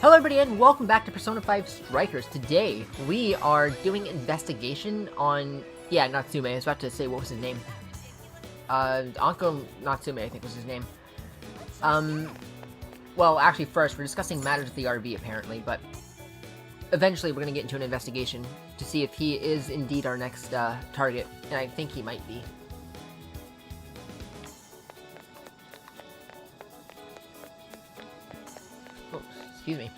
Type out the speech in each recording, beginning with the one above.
Hello everybody and welcome back to Persona 5 Strikers. Today, we are doing investigation on... Yeah, Natsume. I was about to say, what was his name? Anko Natsume, I think was his name. Well, actually first, we're discussing matters at the RV, apparently, but... Eventually, we're gonna get into an investigation to see if he is indeed our next, target, and I think he might be. Oh, excuse me.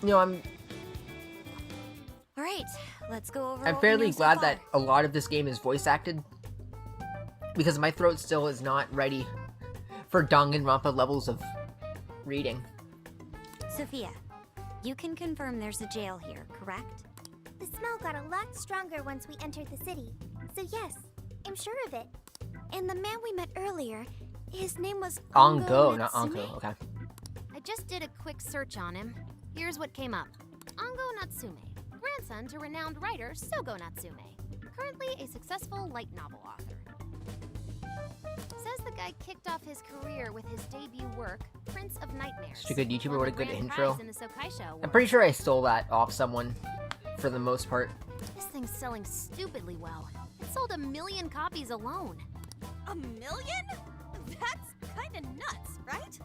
You know, Alright, let's go over. I'm fairly glad that a lot of this game is voice acted, because my throat still is not ready for Danganronpa levels of reading. Sophia, you can confirm there's a jail here, correct? The smell got a lot stronger once we entered the city. So yes, I'm sure of it. And the man we met earlier, his name was Ango, not Natsume. Anko, okay. I just did a quick search on him. Here's what came up. Ango Natsume, grandson to renowned writer Sogo Natsume, currently a successful light novel author. Says the guy kicked off his career with his debut work, Prince of Nightmares. Such a good YouTuber, won what a the good grand intro. prize in the Sokaisha I'm Award. pretty sure I stole that off someone, for the most part. This thing's selling stupidly well. It sold 1 million copies alone. 1 million? That's kinda nuts, right?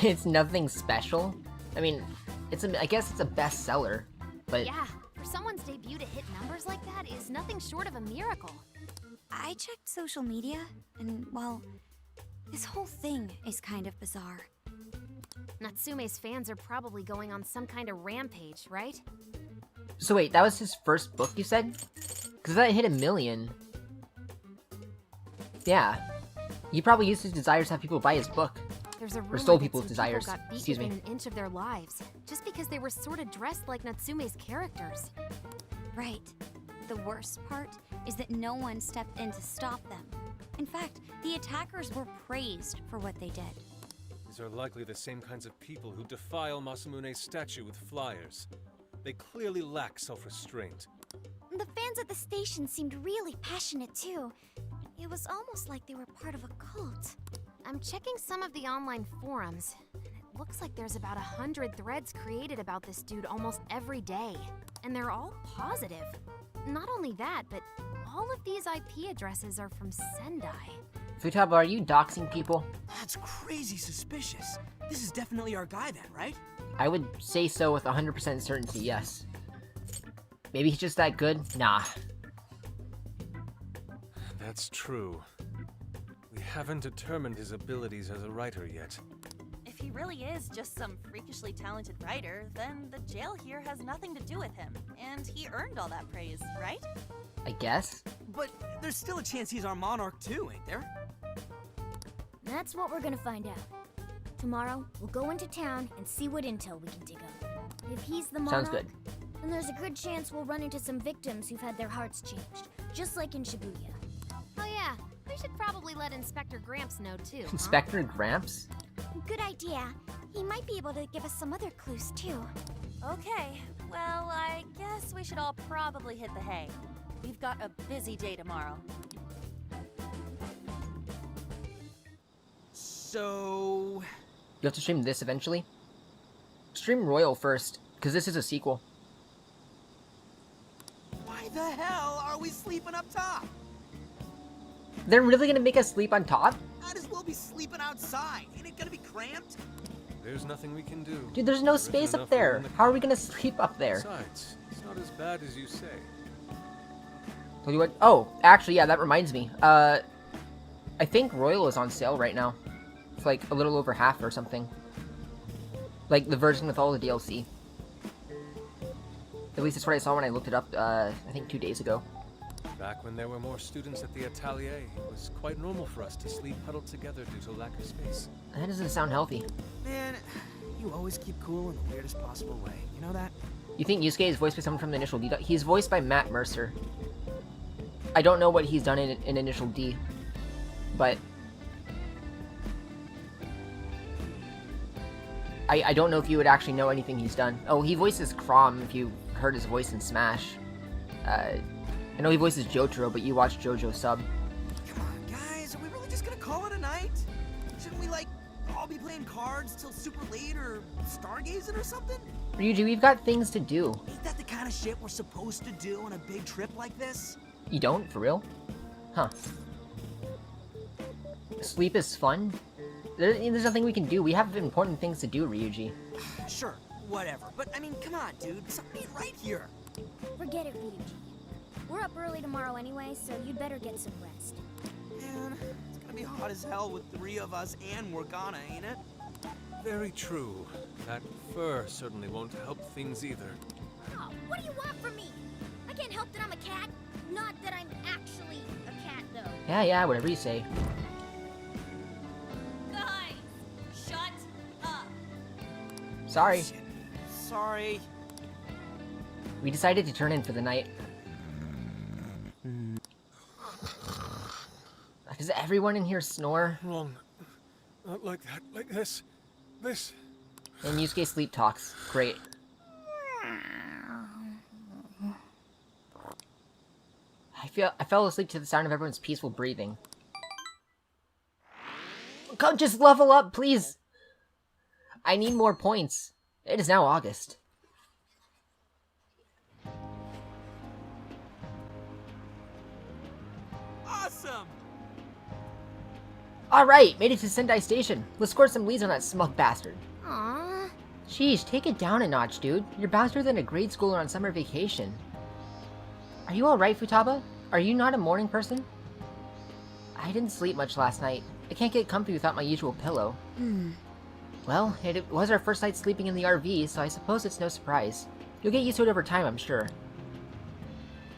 It's nothing special. I mean, I guess it's a bestseller, but Yeah, for someone's debut to hit numbers like that is nothing short of a miracle. I checked social media, and well, this whole thing is kind of bizarre. Natsume's fans are probably going on some kind of rampage, right? So wait, that was his first book, you said? Because that hit 1 million. Yeah. He probably used his desires to have people buy his book. There's a rumor stole that people's some desires. people got beat Excuse me. within an inch of their lives, just because they were sort of dressed like Natsume's characters. Right. The worst part is that no one stepped in to stop them. In fact, the attackers were praised for what they did. These are likely the same kinds of people who defile Masamune's statue with flyers. They clearly lack self-restraint. The fans at the station seemed really passionate too. It was almost like they were part of a cult. I'm checking some of the online forums, and it looks like there's about 100 threads created about this dude almost every day. And they're all positive. Not only that, but all of these IP addresses are from Sendai. Futaba, are you doxing people? That's crazy suspicious. This is definitely our guy then, right? I would say so with 100% certainty, yes. Maybe he's just that good? Nah. That's true. We haven't determined his abilities as a writer yet. If he really is just some freakishly talented writer, then the jail here has nothing to do with him, and he earned all that praise, right? I guess? But there's still a chance he's our monarch too, ain't there? That's what we're gonna find out. Tomorrow, we'll go into town and see what intel we can dig up. If he's the monarch, Sounds good. then there's a good chance we'll run into some victims who've had their hearts changed, just like in Shibuya. Oh yeah, we should probably let Inspector Gramps know too, huh? Inspector Gramps? Good idea. He might be able to give us some other clues too. Okay, well, I guess we should all probably hit the hay. We've got a busy day tomorrow. So... You have to stream this eventually? Stream Royal first, because this is a sequel. why the hell are we sleeping up top? They're really gonna make us sleep on top? Might as well be sleeping outside. Ain't it gonna be cramped? There's nothing we can do. Dude, there's no There isn't space up enough room there. in the How are we gonna sleep up there? Besides, it's not as bad as you say. Tell you what. Oh, actually, yeah, that reminds me. I think Royal is on sale right now. It's like a little over half or something. Like the version with all the DLC. At least that's what I saw when I looked it up, I think 2 days ago. Back when there were more students at the atelier, it was quite normal for us to sleep huddled together due to lack of space. That doesn't sound healthy. Man, you always keep cool in the weirdest possible way. You know that? You think Yusuke is voiced by someone from the Initial D? He's voiced by Matt Mercer. I don't know what he's done in Initial D, but I don't know if you would actually know anything he's done. Oh, he voices Chrom, if you heard his voice in Smash. I know he voices Jotaro, but you watch JoJo sub. Come on, guys. Are we really just gonna call it a night? we, like, all be playing cards till super late or stargazing or something? Ryuji, we've got things to do. Ain't that the kind of shit we're supposed to do on a big trip like this? You don't? For real? Huh. Sleep is fun? There's nothing we can do. We have important things to do, Ryuji. Sure, whatever. But, I mean, come on, dude. Something ain't right here. Forget it, Ryuji. We're up early tomorrow anyway, so you'd better get some rest. Man, it's gonna be hot as hell with 3 of us and Morgana, ain't it? Very true. That fur certainly won't help things either. Oh, what do you want from me? I can't help that I'm a cat. Not that I'm actually a cat, though. Yeah, whatever you say. Guys, shut up. Sorry. Shit. Sorry. We decided to turn in for the night. Does everyone in here snore? Wrong. Not like that. Like this. This. And Yusuke sleep talks. Great. I fell asleep to the sound of everyone's peaceful breathing. Come, just level up, please! I need more points. It is now August. Awesome! Alright, made it to Sendai Station. Let's score some leads on that smug bastard. Aww. Sheesh, take it down a notch, dude. You're bounced than a grade schooler on summer vacation. Are you alright, Futaba? Are you not a morning person? I didn't sleep much last night. I can't get comfy without my usual pillow. Well, it was our first night sleeping in the RV, so I suppose it's no surprise. You'll get used to it over time, I'm sure.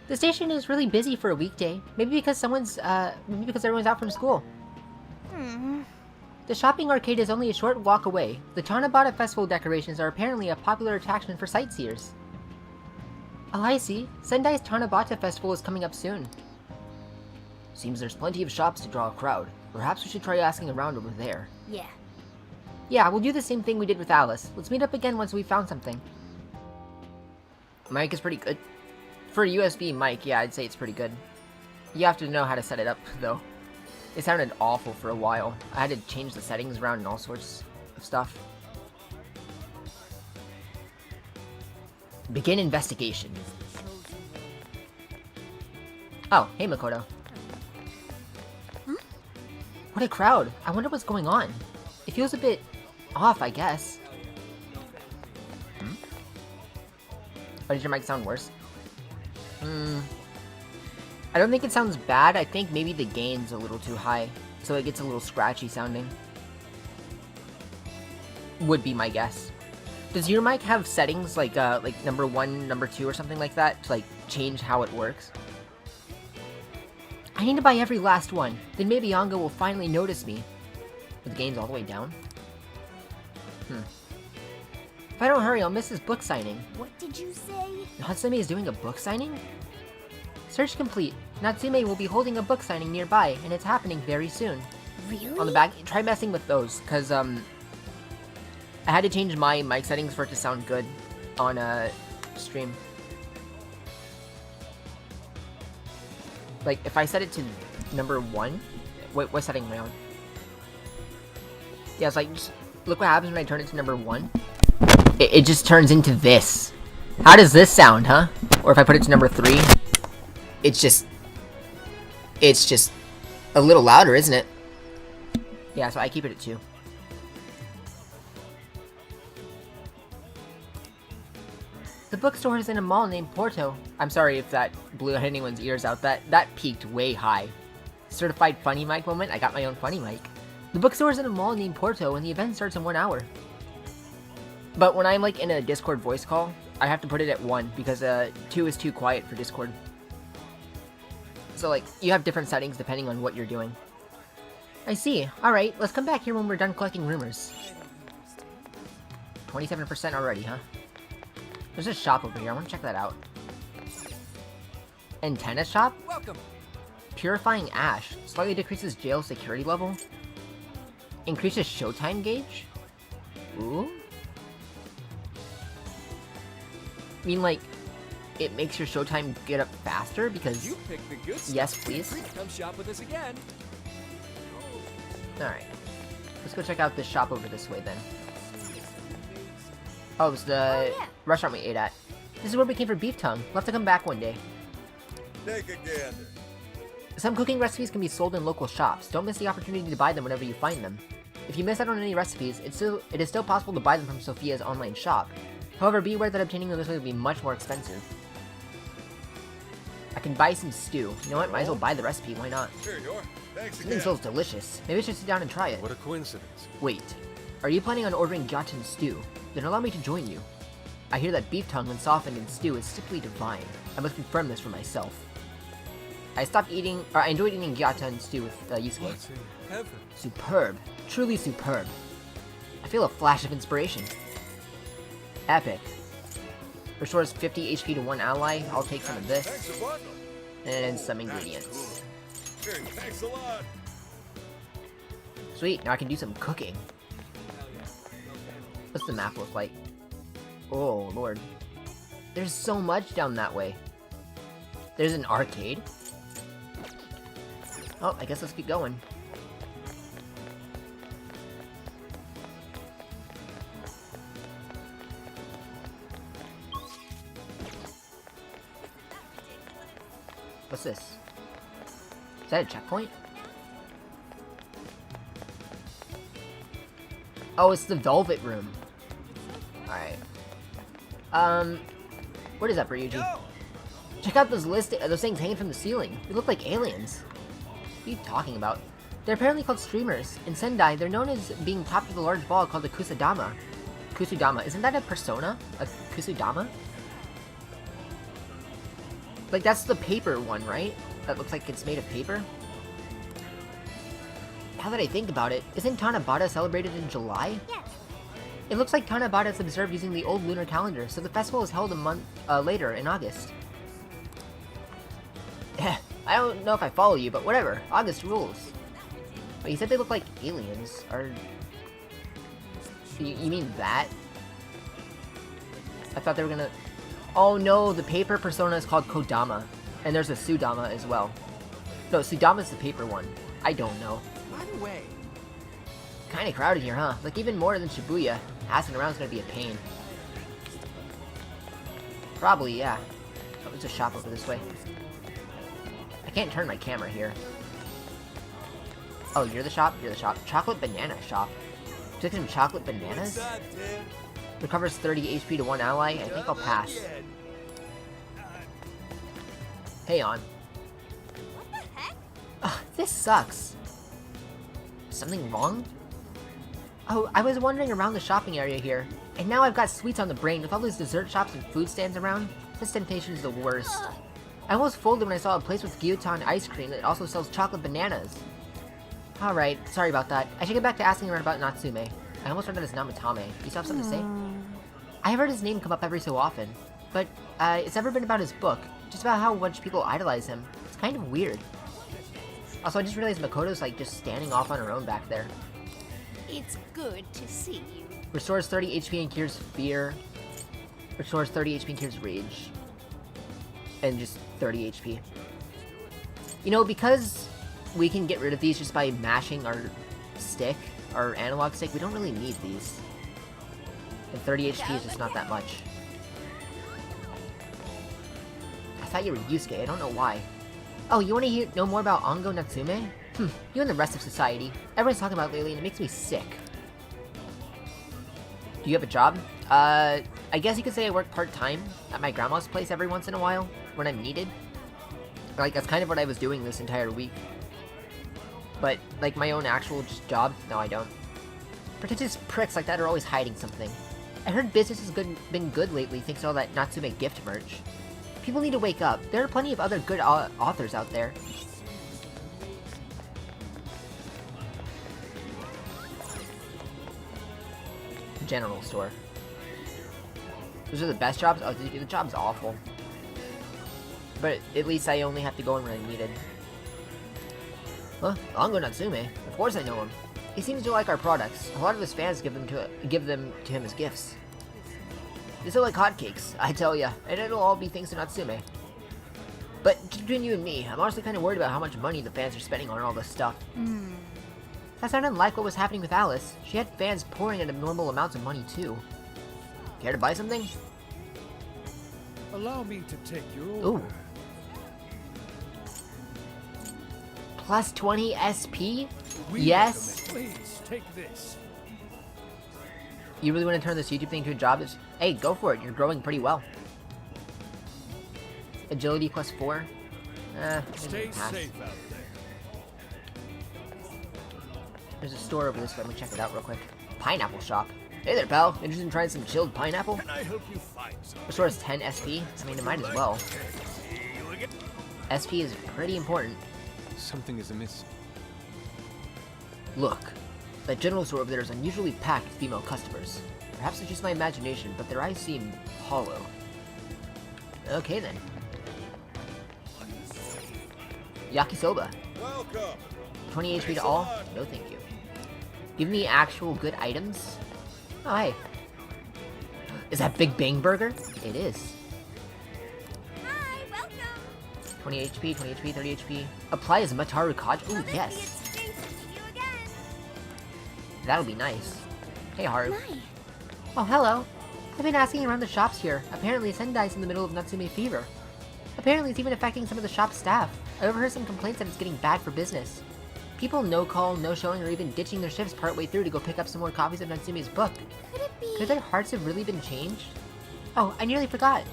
The station is really busy for a weekday. Maybe because everyone's out from school. The shopping arcade is only a short walk away. The Tanabata Festival decorations are apparently a popular attraction for sightseers. Oh, I see. Sendai's Tanabata Festival is coming up soon. Seems there's plenty of shops to draw a crowd. Perhaps we should try asking around over there. Yeah. Yeah, we'll do the same thing we did with Alice. Let's meet up again once we've found something. Mic is pretty good. For a USB mic, yeah, I'd say it's pretty good. You have to know how to set it up, though. It sounded awful for a while. I had to change the settings around and all sorts of stuff. Begin investigation. Oh, hey Makoto. Huh? What a crowd. I wonder what's going on. It feels a bit off, I guess. Oh, did your mic sound worse? I don't think it sounds bad. I think maybe the gain's a little too high, so it gets a little scratchy sounding. Would be my guess. Does your mic have settings like number 1, number 2, or something like that to like change how it works? I need to buy every last one. Then maybe Anga will finally notice me. But the gain's all the way down. If I don't hurry, I'll miss his book signing. What did you say? Natsume is doing a book signing? Search complete. Natsume will be holding a book signing nearby, and it's happening very soon. Really? On the back, try messing with those, because, I had to change my mic settings for it to sound good on, stream. Like, if I set it to number 1, what setting am I on? Yeah, it's like, just look what happens when I turn it to number 1. It just turns into this. How does this sound, huh? Or if I put it to number 3, it's just a little louder, isn't it? Yeah, so I keep it at 2. The bookstore is in a mall named Porto. I'm sorry if that blew anyone's ears out. That peaked way high. Certified funny mic moment, I got my own funny mic. The bookstore is in a mall named Porto, and the event starts in 1 hour. But when I'm like in a Discord voice call, I have to put it at 1 because 2 is too quiet for Discord. So like, you have different settings depending on what you're doing. I see. Alright, let's come back here when we're done collecting rumors. 27% already, huh? There's a shop over here, I want to check that out. Antenna shop? Welcome. Purifying ash. Slightly decreases jail security level. Increases showtime gauge? Ooh? I mean, like, it makes your showtime get up faster because... You picked the good stuff. Yes, please. Feel free to come shop with us again. Alright. Let's go check out this shop over this way then. Oh, it's the restaurant we ate at. This is where we came for beef tongue. We'll have to come back one day. Take a gander. Some cooking recipes can be sold in local shops. Don't miss the opportunity to buy them whenever you find them. If you miss out on any recipes, it is still possible to buy them from Sophia's online shop. However, be aware that obtaining them this way will be much more expensive. I can buy some stew. You know what? Might as well buy the recipe. Why not? Sure you are. Thanks Something again. smells delicious. Maybe I should sit down and try it. What a coincidence. Wait. Are you planning on ordering gyotan stew? Then allow me to join you. I hear that beef tongue when softened in stew is simply divine. I must confirm this for myself. I enjoyed eating gyotan stew with Yusuke. What in heaven? Superb. Truly superb. I feel a flash of inspiration. Epic. Restores 50 HP to one ally. I'll take some of this. Thanks a bundle. And some ingredients. Sure, thanks a lot. Sweet, now I can do some cooking. What's the map look like? Oh, lord. There's so much down that way. There's an arcade. Oh, I guess let's keep going. What's this? Is that a checkpoint? Oh, it's the Velvet Room. Alright. What is up, Ryuji? Check out those things hanging from the ceiling. They look like aliens. What are you talking about? They're apparently called streamers. In Sendai, they're known as being topped with a large ball called a kusudama. Kusudama. Isn't that a persona? A kusudama? Like, that's the paper one, right? That looks like it's made of paper? Now that I think about it, isn't Tanabata celebrated in July? Yes. It looks like Tanabata is observed using the old lunar calendar, so the festival is held a month later in August. I don't know if I follow you, but whatever. August rules. But you said they look like aliens. You mean that? I thought they were gonna... Oh no, the paper persona is called Kodama. And there's a Sudama as well. No, Sudama's the paper one. I don't know. By the way, Kinda crowded here, huh? Like even more than Shibuya. Passing around is gonna be a pain. Probably, yeah. Oh, there's a shop over this way. I can't turn my camera here. Oh, you're the shop? You're the shop. Chocolate banana shop. Took some chocolate bananas? Recovers 30 HP to one ally. I think I'll pass. Hey on. What the heck? Ugh, this sucks. Something wrong? Oh, I was wandering around the shopping area here, and now I've got sweets on the brain with all those dessert shops and food stands around. This temptation is the worst. I almost folded when I saw a place with Gyotan ice cream that also sells chocolate bananas. Alright, sorry about that. I should get back to asking around about Natsume. I almost read that as Namatame. You still have something to say? I have heard his name come up every so often, but it's never been about his book, just about how much people idolize him. It's kind of weird. Also, I just realized Makoto's like just standing off on her own back there. It's good to see you. Restores 30 HP and cures fear. Restores 30 HP and cures rage. And just 30 HP. You know, because we can get rid of these just by mashing our stick, our analog stick, we don't really need these. And 30 HP is just not that much. I thought you were Yusuke, I don't know why. Oh, you want to know more about Ongo Natsume? You and the rest of society. Everyone's talking about it lately and it makes me sick. Do you have a job? I guess you could say I work part-time at my grandma's place every once in a while, when I'm needed. Like, that's kind of what I was doing this entire week. But, like, my own actual job? No, I don't. Pretentious pricks like that are always hiding something. I heard business has been good lately thanks to all that Natsume gift merch. People need to wake up. There are plenty of other good authors out there. General store. Those are the best jobs? Oh, the job's awful. But at least I only have to go in when I'm needed. Huh? Ongo Natsume? Of course I know him. He seems to like our products. A lot of his fans give them to him as gifts. They sell like hotcakes, I tell ya, and it'll all be thanks to Natsume. But between you and me, I'm honestly kind of worried about how much money the fans are spending on all this stuff. That sounded like what was happening with Alice. She had fans pouring in abnormal amounts of money too. Care to buy something? Allow me to take your order. Ooh. Plus 20 SP? We Yes. recommend- Please take this. You really want to turn this YouTube thing to a job? Hey, go for it. You're growing pretty well. Agility plus 4. Stay pass. safe out there. There's a store over this way. Let me check it out real quick. Pineapple shop. Hey there, pal. Interested in trying some chilled pineapple? Can I help you find some? The store has 10 SP. I mean, it might as well. See you again. SP is pretty important. Something is amiss. Look, that general store over there is unusually packed with female customers. Perhaps it's just my imagination, but their eyes seem hollow. Okay then. Yakisoba. Welcome. 20 HP Thanks to a all? lot. No thank you. Give me actual good items? Oh, hey. Is that Big Bang Burger? It is. Hi, welcome. 20 HP, 20 HP, 30 HP. Apply as Mataru Kaj. Ooh, Olivia, yes. it's great to see you again. That'll be nice. Hey, Haru. My. Oh, hello. I've been asking around the shops here. Apparently, Sendai's in the middle of Natsume fever. Apparently, it's even affecting some of the shop staff. I overheard some complaints that it's getting bad for business. People no-call, no-showing, or even ditching their shifts partway through to go pick up some more copies of Natsume's book. Could it be? Could their hearts have really been changed? Oh, I nearly forgot.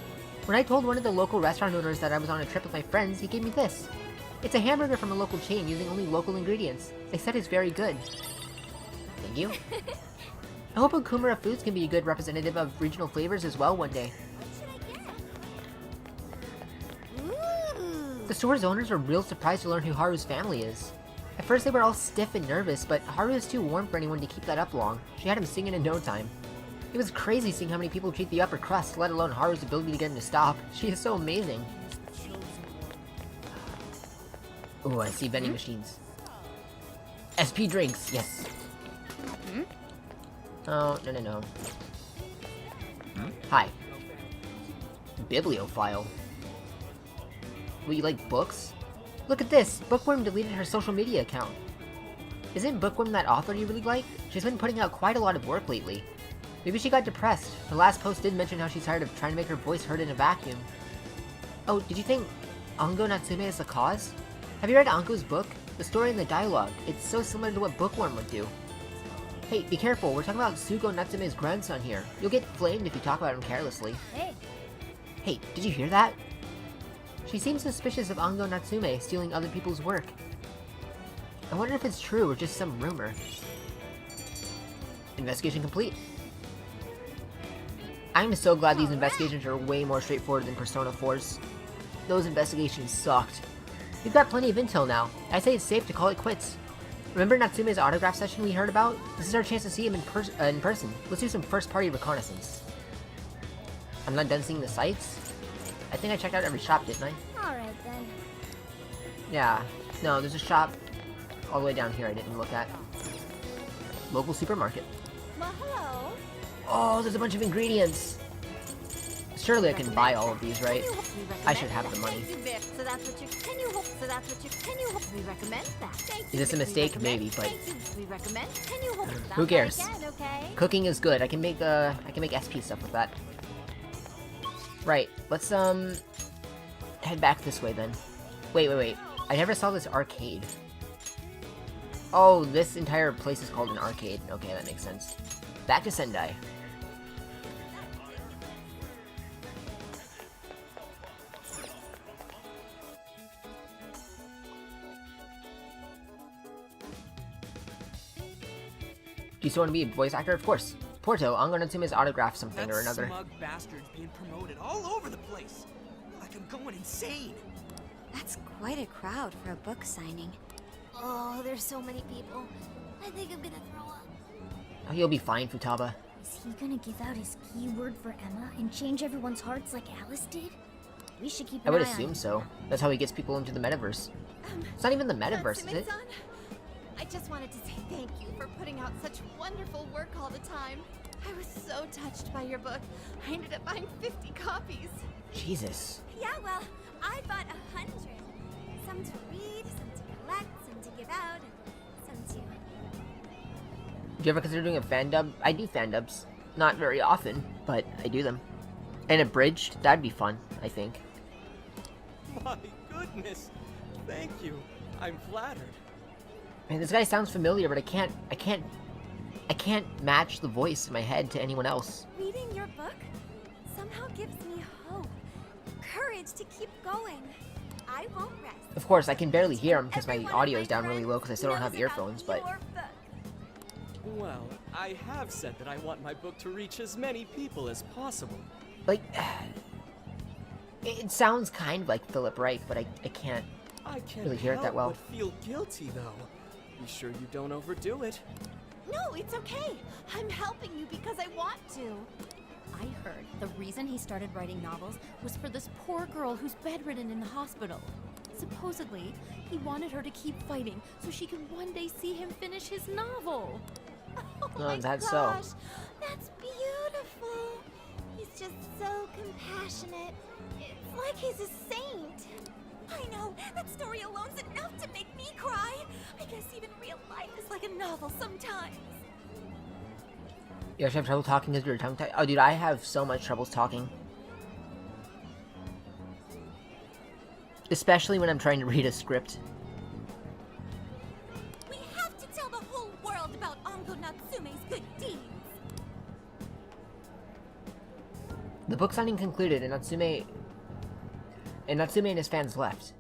When I told one of the local restaurant owners that I was on a trip with my friends, he gave me this. It's a hamburger from a local chain using only local ingredients. They said it's very good. Thank you. I hope Okumura Foods can be a good representative of regional flavors as well one day. The store's owners were real surprised to learn who Haru's family is. At first they were all stiff and nervous, but Haru is too warm for anyone to keep that up long. She had him singing in no time. It was crazy seeing how many people treat the upper crust, let alone Haru's ability to get him to stop. She is so amazing. Oh, I see vending machines. SP drinks, yes. Oh, no. Hi. Bibliophile. Well, you like books? Look at this! Bookworm deleted her social media account. Isn't Bookworm that author you really like? She's been putting out quite a lot of work lately. Maybe she got depressed. Her last post did mention how she's tired of trying to make her voice heard in a vacuum. Oh, did you think Ango Natsume is the cause? Have you read Ango's book? The story and the dialogue. It's so similar to what Bookworm would do. Hey, be careful, we're talking about Sugo Natsume's grandson here. You'll get flamed if you talk about him carelessly. Hey, did you hear that? She seems suspicious of Ango Natsume stealing other people's work. I wonder if it's true or just some rumor. Investigation complete. I'm so glad these investigations are way more straightforward than Persona 4's. Those investigations sucked. We've got plenty of intel now. I say it's safe to call it quits. Remember Natsume's autograph session we heard about? This is our chance to see him in person. Let's do some first-party reconnaissance. I'm not done seeing the sights? I think I checked out every shop, didn't I? Alright then. Yeah. No, there's a shop all the way down here I didn't look at. Local supermarket. Well, hello. Oh, there's a bunch of ingredients! Surely I can buy all of these, right? I should have the money. So that's what you we recommend that. Is this a mistake? Maybe, but We recommend. who cares? Okay? Cooking is good. I can make SP stuff with that. Right, let's head back this way then. Wait. I never saw this arcade. Oh, this entire place is called an arcade. Okay, that makes sense. Back to Sendai. Do you still want to be a voice actor? Of course. Porto, Ango Natsume's autograph something or another. Smug bastard's being promoted all over the place. Like I'm going insane. That's quite a crowd for a book signing. Oh, there's so many people. I think I'm gonna throw up. Oh, you'll be fine, Futaba. Is he gonna give out his keyword for Emma and change everyone's hearts like Alice did? We should keep an I would eye on assume him. so. That's how he gets people into the metaverse. It's not even the metaverse, is it? Natsume-san, I just wanted to say thank you for putting out such wonderful work all the time. I was so touched by your book. I ended up buying 50 copies. Jesus. Yeah, well, I bought 100. Some to read, some to collect, some to give out, and some to you ever consider doing a fan dub? I do fan dubs. Not very often, but I do them. And abridged, that'd be fun, I think. My goodness! Thank you. I'm flattered. Man, this guy sounds familiar, but I can't match the voice in my head to anyone else. Reading your book somehow gives me hope, courage to keep going. I won't rest. Of course, I can barely hear him because my Everyone audio of is down really friends low because I still don't have knows about earphones, but... your book. Well, I have said that I want my book to reach as many people as possible. Like... It sounds kind of like Philip Wright, but I can't I can't really hear it that well. But feel guilty, though. Be sure you don't overdo it. No, it's okay. I'm helping you because I want to. I heard the reason he started writing novels was for this poor girl who's bedridden in the hospital. Supposedly, he wanted her to keep fighting so she could one day see him finish his novel. Oh No, my that's gosh, so. that's beautiful. He's just so compassionate. It's like he's a saint. I know, that story alone's enough to make me cry. I guess even real life is like a novel sometimes. You actually have trouble talking because you're tongue tied? Oh, dude, I have so much trouble talking. Especially when I'm trying to read a script. We have to tell the whole world about Ango Natsume's good deeds. The book signing concluded, and Natsume and his fans left.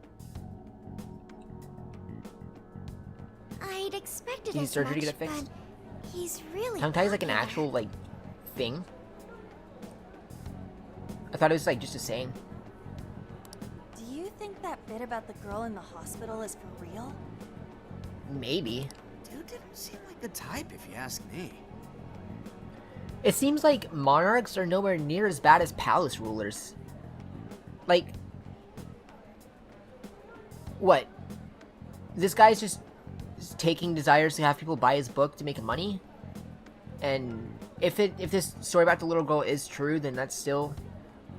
I'd expected Need as surgery to much, get it fixed? but he's really Tongue tie is like an popular. actual, like, thing. I thought it was, like, just a saying. Do you think that bit about the girl in the hospital is for real? Maybe. Dude didn't seem like the type, if you ask me. It seems like monarchs are nowhere near as bad as palace rulers. Like... What? This guy's just taking desires to have people buy his book to make money? And if this story about the little girl is true, then that's still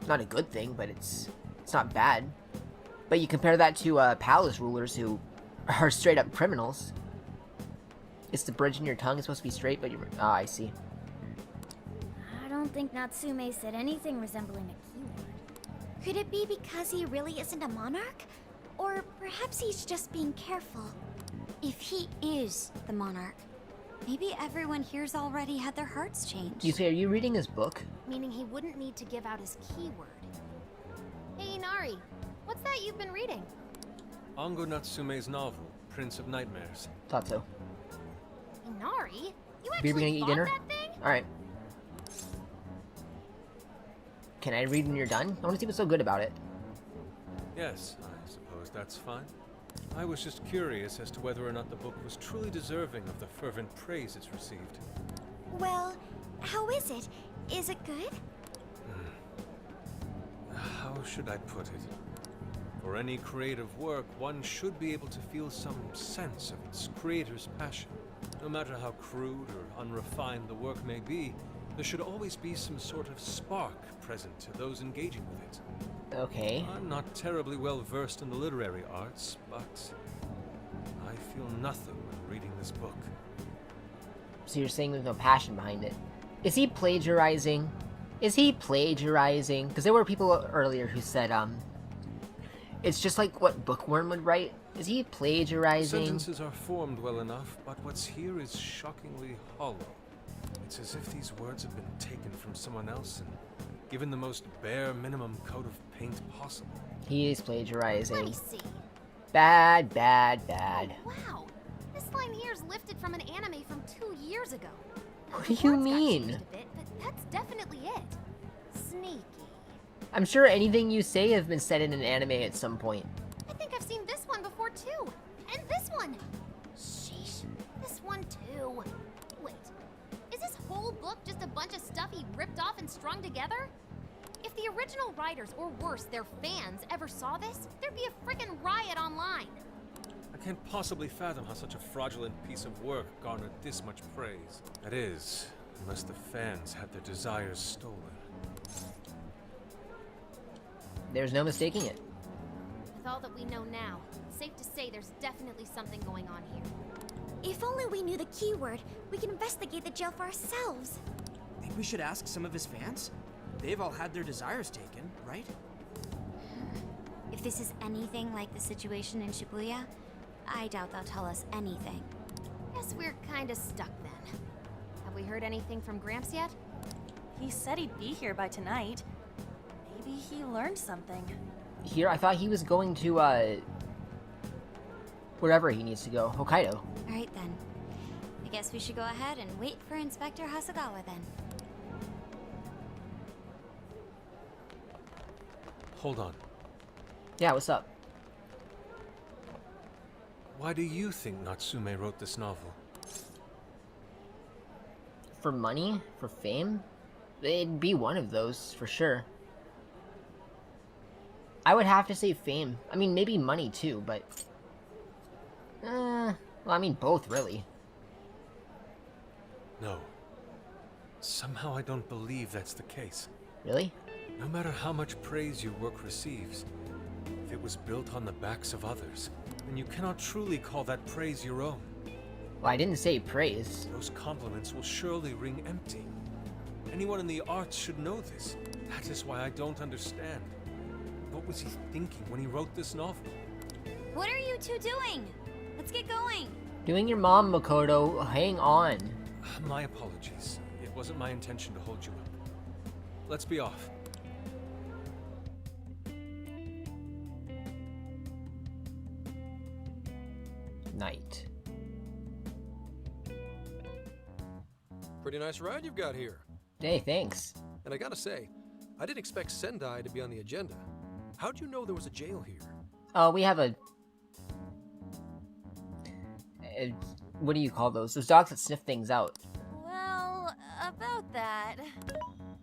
not a good thing, but it's not bad. But you compare that to palace rulers who are straight up criminals. It's the bridge in your tongue. It's supposed to be straight, but you're... Ah, I see. I don't think Natsume said anything resembling a keyword. Could it be because he really isn't a monarch? Or perhaps he's just being careful. If he is the monarch, maybe everyone here's already had their hearts changed. You say, are you reading his book? Meaning he wouldn't need to give out his keyword. Hey, Inari, what's that you've been reading? Ango Natsume's novel, Prince of Nightmares. Thought so. Inari? You Are actually you gonna eat bought dinner? that thing? Alright. Can I read when you're done? I want to see what's so good about it. Yes, I suppose that's fine. I was just curious as to whether or not the book was truly deserving of the fervent praise it's received. Well, how is it? Is it good? How should I put it? For any creative work, one should be able to feel some sense of its creator's passion. No matter how crude or unrefined the work may be, there should always be some sort of spark present to those engaging with it. Okay. I'm not terribly well versed in the literary arts, but I feel nothing when reading this book. So you're saying there's no passion behind it. Is he plagiarizing? Is he plagiarizing? Because there were people earlier who said, it's just like what Bookworm would write. Is he plagiarizing? Sentences are formed well enough, but what's here is shockingly hollow. It's as if these words have been taken from someone else and given the most bare minimum coat of paint possible. He is Let plagiarizing. me see. Bad, bad, bad. Wow. This line here is lifted from an anime from 2 years ago. What The do you words got mean? changed a bit, but that's definitely it. Sneaky. I'm sure anything you say has been said in an anime at some point. I think I've seen this one before too. And this one. Sheesh. This one too. Wait. Is this whole book just a bunch of stuff he ripped off and strung together? If the original writers, or worse, their fans, ever saw this, there'd be a frickin' riot online. I can't possibly fathom how such a fraudulent piece of work garnered this much praise. That is, unless the fans had their desires stolen. There's no mistaking it. With all that we know now, it's safe to say there's definitely something going on here. If only we knew the keyword, we can investigate the jail for ourselves. Think we should ask some of his fans? They've all had their desires taken, right? If this is anything like the situation in Shibuya, I doubt they'll tell us anything. Guess we're kinda stuck then. Have we heard anything from Gramps yet? He said he'd be here by tonight. Maybe he learned something. Here, I thought he was going to, wherever he needs to go. Hokkaido. Alright then. I guess we should go ahead and wait for Inspector Hasagawa then. Hold on. Yeah, what's up? Why do you think Natsume wrote this novel? For money? For fame? It'd be one of those, for sure. I would have to say fame. I mean, maybe money too, but... well, I mean, both, really. No. Somehow I don't believe that's the case. Really? No matter how much praise your work receives, if it was built on the backs of others, then you cannot truly call that praise your own. Well, I didn't say praise. Those compliments will surely ring empty. Anyone in the arts should know this. That is why I don't understand. What was he thinking when he wrote this novel? What are you two doing? Let's get going. Doing your mom, Makoto. Hang on. My apologies. It wasn't my intention to hold you up. Let's be off. Night. Pretty nice ride you've got here. Hey, thanks. And I gotta say, I didn't expect Sendai to be on the agenda. How'd you know there was a jail here? We have a... what do you call those? Those dogs that sniff things out. Well, about that.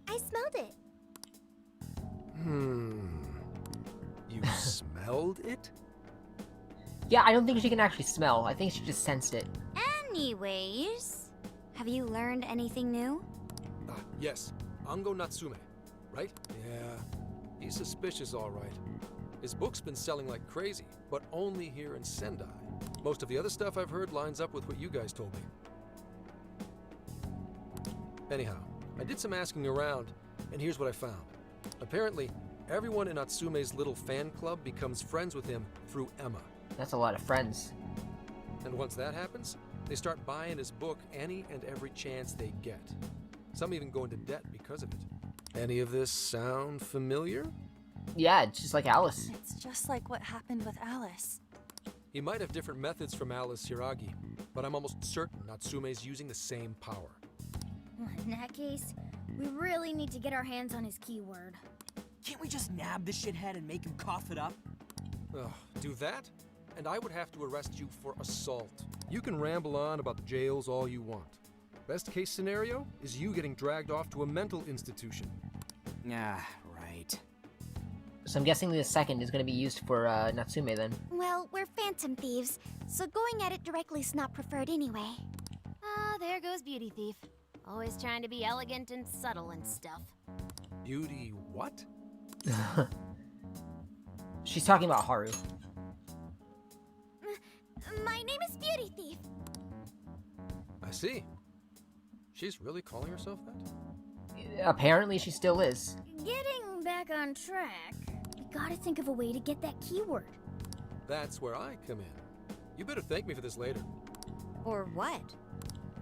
I smelled it. You smelled it? Yeah, I don't think she can actually smell. I think she just sensed it. Anyways, have you learned anything new? Ah, yes. Ango Natsume, right? Yeah. He's suspicious, all right. His book's been selling like crazy, but only here in Sendai. Most of the other stuff I've heard lines up with what you guys told me. Anyhow, I did some asking around, and here's what I found. Apparently, everyone in Natsume's little fan club becomes friends with him through Emma. That's a lot of friends. And once that happens, they start buying his book any and every chance they get. Some even go into debt because of it. Any of this sound familiar? Yeah, it's just like Alice. It's just like what happened with Alice. He might have different methods from Alice Hiragi, but I'm almost certain Natsume's using the same power. In that case, we really need to get our hands on his keyword. Can't we just nab the shithead and make him cough it up? Ugh, do that? And I would have to arrest you for assault. You can ramble on about the jails all you want. Best case scenario is you getting dragged off to a mental institution. Ah, right. So I'm guessing the second is going to be used for Natsume then. Well, we're phantom thieves, so going at it directly is not preferred anyway. Ah, there goes Beauty Thief. Always trying to be elegant and subtle and stuff. Beauty what? She's talking about Haru. My name is Beauty Thief. I see. She's really calling herself that? Apparently she still is. Getting back on track, we gotta think of a way to get that keyword. That's where I come in. You better thank me for this later. Or what?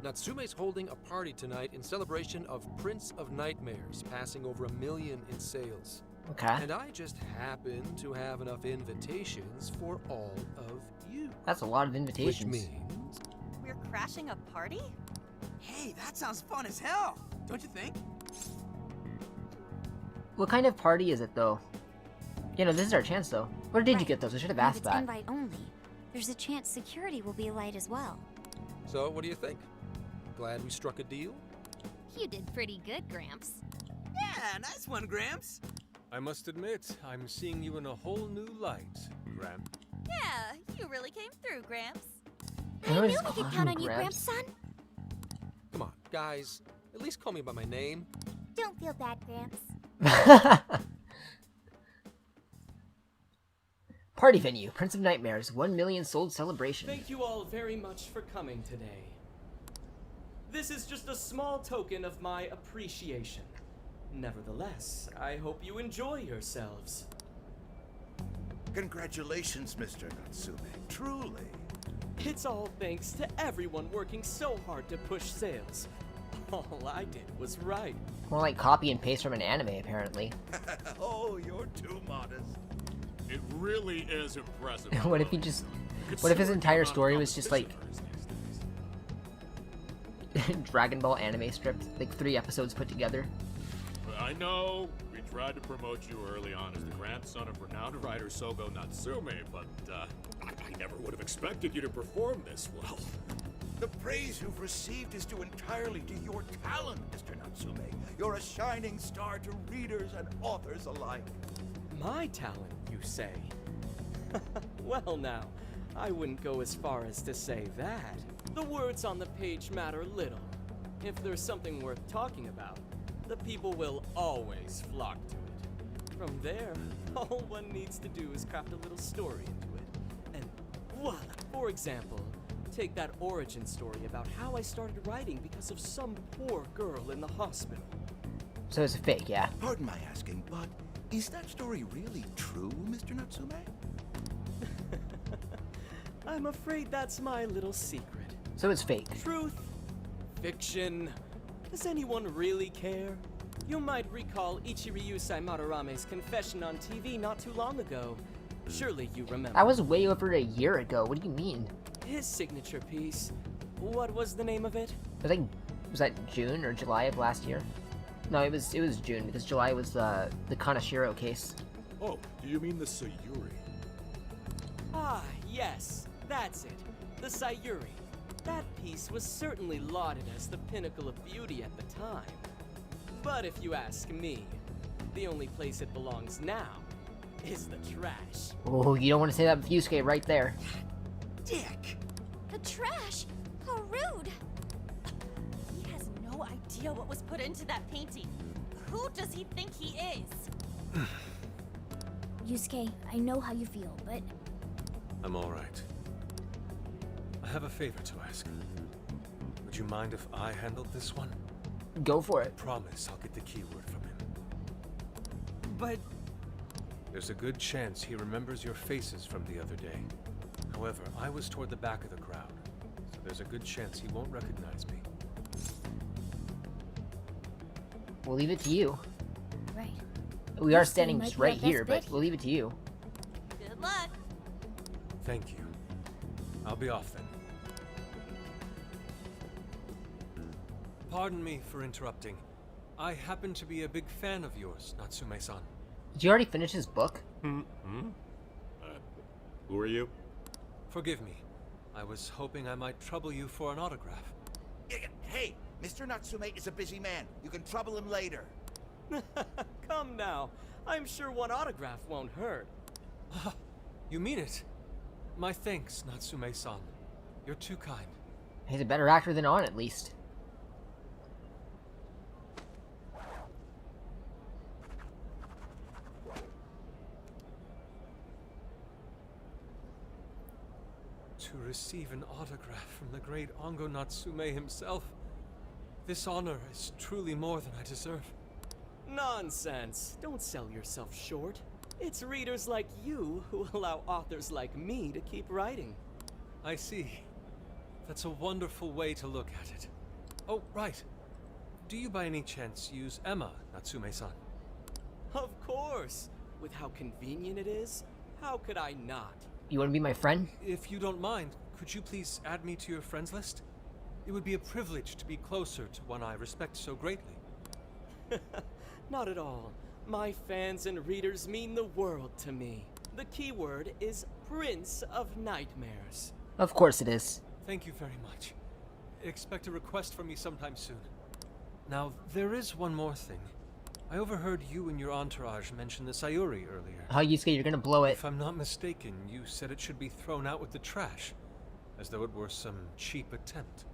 Natsume's holding a party tonight in celebration of Prince of Nightmares passing over 1 million in sales. Okay. And I just happen to have enough invitations for all of you. That's a lot of invitations. Which means... We're crashing a party? Hey, that sounds fun as hell, don't you think? What kind of party is it, though? You know, this is our chance, though. Where did you get those? I should have And if asked it's that. invite only, there's a chance security will be light as well. So, what do you think? Glad we struck a deal? You did pretty good, Gramps. Yeah, nice one, Gramps. I must admit, I'm seeing you in a whole new light, Gramp. Yeah, you really came through, Gramps. I knew we could count on you, Gramps-son. Come on, guys. At least call me by my name. Don't feel bad, Gramps. Party venue, Prince of Nightmares, 1 million sold celebration. Thank you all very much for coming today. This is just a small token of my appreciation. Nevertheless, I hope you enjoy yourselves. Congratulations, Mr. Natsume. Truly. It's all thanks to everyone working so hard to push sales. All I did was write. More like copy and paste from an anime, apparently. Oh, you're too modest. It really is impressive. What if he just... What if his entire story was just like... Dragon Ball anime script? Like 3 episodes put together? I know we tried to promote you early on as the grandson of renowned writer Sogo Natsume, but I never would have expected you to perform this well. The praise you've received is due entirely to your talent, Mr. Natsume. You're a shining star to readers and authors alike. My talent, you say? Well now, I wouldn't go as far as to say that. The words on the page matter little. If there's something worth talking about, the people will always flock to it. From there, all one needs to do is craft a little story into it. And voila! For example, take that origin story about how I started writing because of some poor girl in the hospital. So it's a fake, yeah. Pardon my asking, but is that story really true, Mr. Natsume? I'm afraid that's my little secret. So it's fake. Truth, fiction. Does anyone really care? You might recall Ichiryusai Madarame's confession on TV not too long ago. Surely you remember. That was way over a year ago. What do you mean? His signature piece. What was the name of it? It was like, was that June or July of last year? No, it was June, because July was the Kanashiro case. Oh, do you mean the Sayuri? Ah, yes, that's it. The Sayuri. That piece was certainly lauded as the pinnacle of beauty at the time. But if you ask me, the only place it belongs now is the trash. Oh, you don't want to say that with Yusuke right there. Dick! The trash? How rude! He has no idea what was put into that painting. Who does he think he is? Yusuke, I know how you feel, but... I'm all right. I have a favor to ask. Would you mind if I handled this one? Go for it. Promise I'll get the keyword from him. But... There's a good chance he remembers your faces from the other day. However, I was toward the back of the crowd, so there's a good chance he won't recognize me. We'll leave it to you. Right. We are Yusuke standing might just be our right best here, bet but we'll leave it to you. Good luck. Thank you. I'll be off then. Pardon me for interrupting. I happen to be a big fan of yours, Natsume-san. Did you already finish his book? Who are you? Forgive me. I was hoping I might trouble you for an autograph. Hey, Mr. Natsume is a busy man. You can trouble him later. Come now. I'm sure one autograph won't hurt. You mean it? My thanks, Natsume-san. You're too kind. He's a better actor than On, at least. To receive an autograph from the great Ongo Natsume himself. This honor is truly more than I deserve. Nonsense. Don't sell yourself short. It's readers like you who allow authors like me to keep writing. I see. That's a wonderful way to look at it. Oh, right. Do you by any chance use Emma, Natsume-san? Of course. With how convenient it is, how could I not? You want to be my friend? If you don't mind, could you please add me to your friends list? It would be a privilege to be closer to one I respect so greatly. Not at all. My fans and readers mean the world to me. The keyword is Prince of Nightmares. Of course it is. Thank you very much. Expect a request from me sometime soon. Now, there is one more thing. I overheard you and your entourage mention the Sayuri earlier. How Yusuke, you're gonna blow it. If I'm not mistaken, you said it should be thrown out with the trash, as though it were some cheap attempt.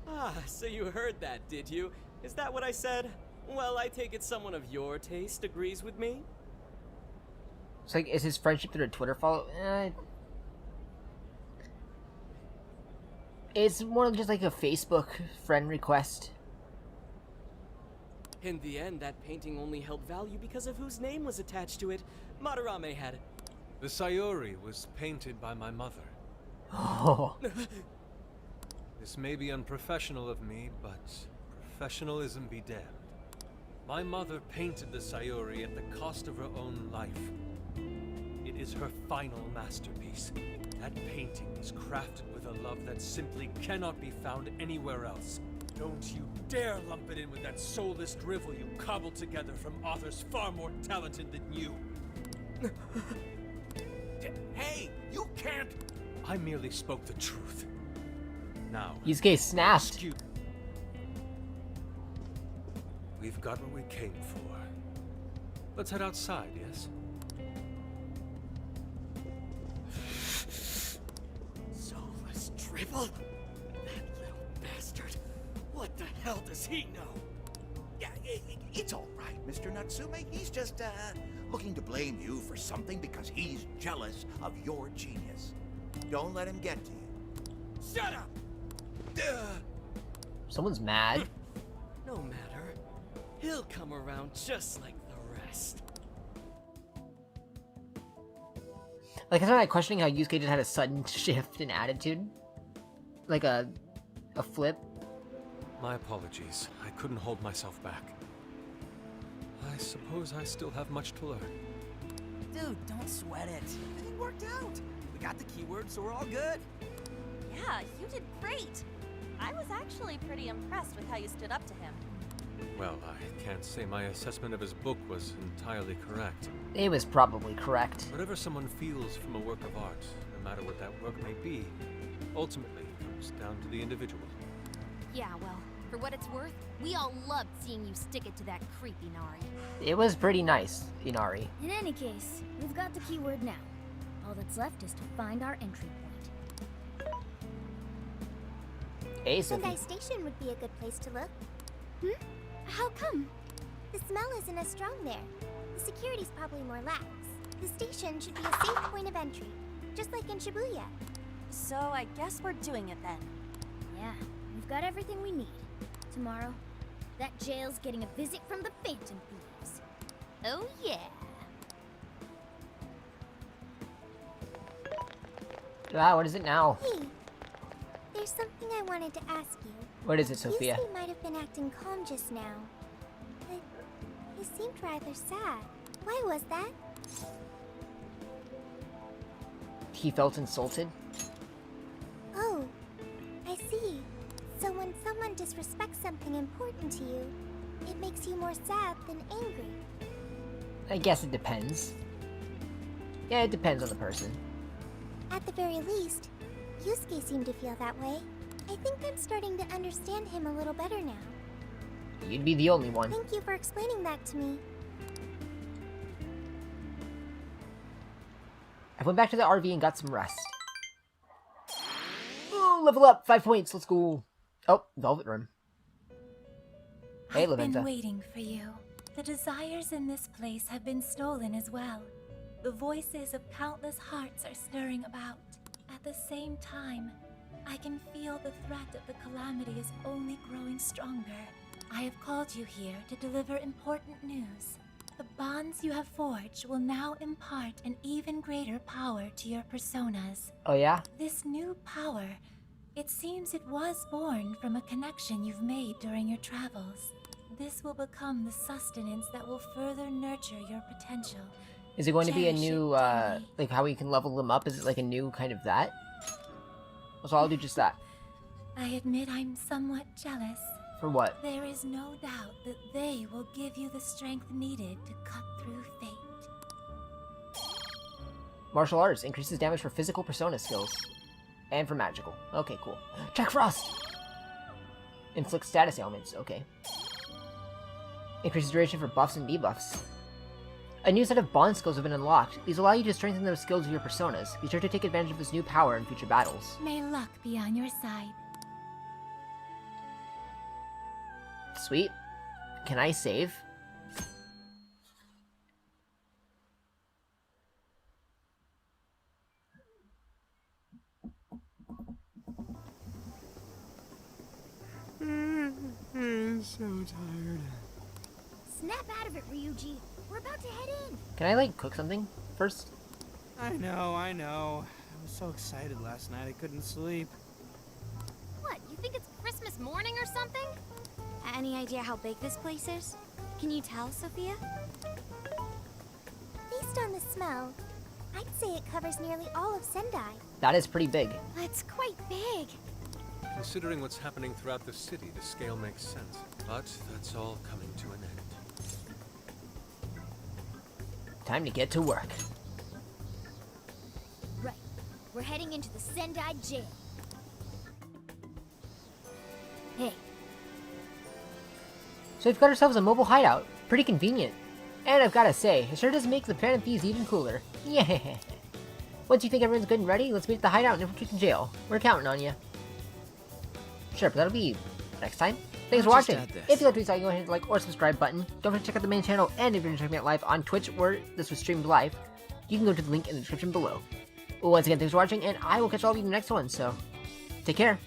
Ah, so you heard that, did you? Is that what I said? Well, I take it someone of your taste agrees with me? It's like, is his friendship through a Twitter follow? It's more just like a Facebook friend request. In the end, that painting only held value because of whose name was attached to it. Madarame had... The Sayori was painted by my mother. Oh. This may be unprofessional of me, but professionalism be damned. My mother painted the Sayori at the cost of her own life. It is her final masterpiece. That painting is crafted with a love that simply cannot be found anywhere else. Don't you dare lump it in with that soulless drivel you cobbled together from authors far more talented than you. Hey, you can't! I merely spoke the truth. Now, Yusuke snapped. We've got what we came for. Let's head outside, yes? Soulless drivel? That little bastard. What the hell does he know? Yeah, it's all right, Mr. Natsume. He's just, looking to blame you for something because he's jealous of your genius. Don't let him get to you. Shut up! Someone's mad. No matter. He'll come around just like the rest. Like, I'm not questioning how Yusuke just had a sudden shift in attitude. Like a flip. My apologies. I couldn't hold myself back. I suppose I still have much to learn. Dude, don't sweat it. Everything worked out. We got the keywords, so we're all good. Yeah, you did great. I was actually pretty impressed with how you stood up to him. Well, I can't say my assessment of his book was entirely correct. It was probably correct. Whatever someone feels from a work of art, no matter what that work may be, ultimately comes down to the individual. Yeah, well, for what it's worth, we all loved seeing you stick it to that creepy Nari. It was pretty nice, Inari. In any case, we've got the keyword now. All that's left is to find our entry point. Hey, Sophie. Sendai Station would be a good place to look. Hmm? How come? The smell isn't as strong there. The security's probably more lax. The station should be a safe point of entry, just like in Shibuya. So I guess we're doing it then. Yeah, we've got everything we need. Tomorrow, that jail's getting a visit from the Phantom Thieves. Oh yeah. Ah, what is it now? Hey, there's something I wanted to ask you. What is it, Sophia? Yusuke might have been acting calm just now, but he seemed rather sad. Why was that? He felt insulted? Oh, I see. So when someone disrespects something important to you, it makes you more sad than angry. I guess it depends. Yeah, it depends on the person. At the very least, Yusuke seemed to feel that way. I think I'm starting to understand him a little better now. You'd be the only one. Thank you for explaining that to me. I went back to the RV and got some rest. Ooh, level up! 5 points, let's go. Oh, Velvet Room. Hey, I've Laventa. been waiting for you. The desires in this place have been stolen as well. The voices of countless hearts are stirring about. At the same time, I can feel the threat of the calamity is only growing stronger. I have called you here to deliver important news. The bonds you have forged will now impart an even greater power to your personas. Oh yeah? This new power, it seems it was born from a connection you've made during your travels. This will become the sustenance that will further nurture your potential. Is it going to be a Cherish it new, daily. like how we can level them up? Is it like a new kind of that? So I'll do just that. I admit I'm somewhat jealous. For what? There is no doubt that they will give you the strength needed to cut through fate. Martial arts increases damage for physical persona skills. And for magical. Okay, cool. Jack Frost! Inflicts status ailments. Okay. Increases duration for buffs and debuffs. A new set of bond skills have been unlocked. These allow you to strengthen those skills of your personas. Be sure to take advantage of this new power in future battles. May luck be on your side. Sweet. Can I save? so tired. Snap out of it, Ryuji. We're about to head in. Can I, like, cook something first? I know. I was so excited last night I couldn't sleep. What, you think it's Christmas morning or something? Any idea how big this place is? Can you tell, Sophia? Based on the smell, I'd say it covers nearly all of Sendai. That is pretty big. That's quite big. Considering what's happening throughout the city, the scale makes sense. But that's all coming to an end. Time to get to work. Right. We're heading into the Sendai jail. Hey. So we've got ourselves a mobile hideout. Pretty convenient. And I've gotta say, it sure does make the Planet Thieves even cooler. Yeah. Once you think everyone's good and ready, let's meet at the hideout and infiltrate the jail. We're counting on you. Sure, but that'll be next time. Thanks for watching. If you liked what you saw, go ahead and hit the like or subscribe button. Don't forget to check out the main channel, and if you're checking me out live on Twitch, where this was streamed live, you can go to the link in the description below. Once again, thanks for watching, and I will catch all of you in the next one, so take care.